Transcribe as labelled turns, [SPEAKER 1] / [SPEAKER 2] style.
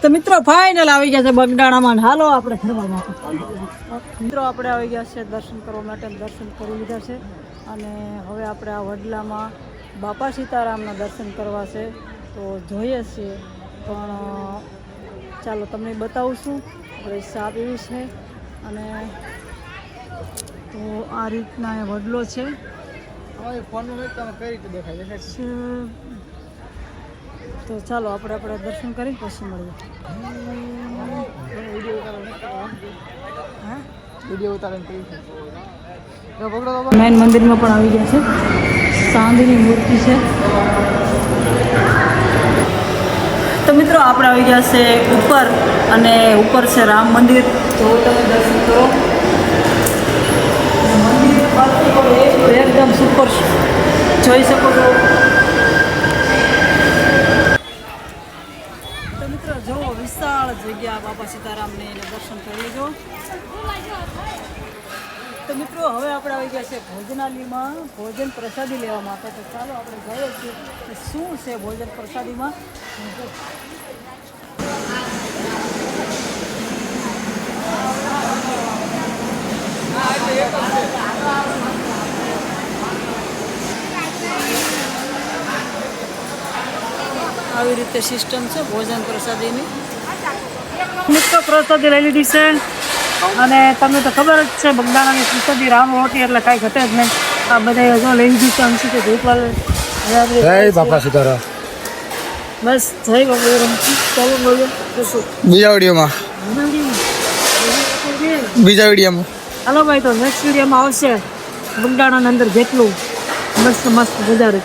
[SPEAKER 1] તો મિત્રો ફાઇનલ આવી ગયા છે બગડાણામાં. હાલો આપણે ફરવા માટે. મિત્રો આપણે આવી ગયા છે દર્શન કરવા માટે. દર્શન કરી લીધા છે અને હવે આપણે આ વડલામાં બાપા સીતારામના દર્શન કરવા છે. તો જોઈએ છીએ પણ ચાલો તમને બતાવું છું. આપણે સાપ એવી છે અને તો આ રીતના એ વડલો છે. તો ચાલો આપણે દર્શન કરી પછી મળીએ. મેન મંદિરમાં પણ આવી ગયા છે. ચાંદીની મૂર્તિ છે. તો મિત્રો આપણે આવી ગયા છે ઉપર અને ઉપર છે રામ મંદિર. તો તમે દર્શન કરો. મંદિર એકદમ સુપર જોઈ શકો છો. તો મિત્રો જો વિશાળ જગ્યા બાપા સીતારામને દર્શન કરી લેજો. તો મિત્રો હવે આપણે આવી ગયા છે ભોજનાલયમાં ભોજન પ્રસાદી લેવા માટે. તો ચાલો આપણે જોઈએ છીએ કે શું છે ભોજન પ્રસાદીમાં. આવી રીતે સિસ્ટમ છે ભોજન પ્રસાદીની. મિત્રો પ્રસાદી લઈ લીધી છે અને તમને તો ખબર જ છે બગદાણાની પ્રસાદી રામ રોટી એટલે કાંઈ ઘટે જ નહીં. આ બધા જો લઈ લીધું છે અંશી કે ધૂપવાલ.
[SPEAKER 2] જય બાપા સીતારામ.
[SPEAKER 1] બસ જય બાપા. ચાલો બોલો
[SPEAKER 2] બીજા વિડીયોમાં હાલો
[SPEAKER 1] ભાઈ. તો નેક્સ્ટ વિડીયોમાં આવશે બગદાણાની અંદર જેટલું મસ્ત મસ્ત બજાર.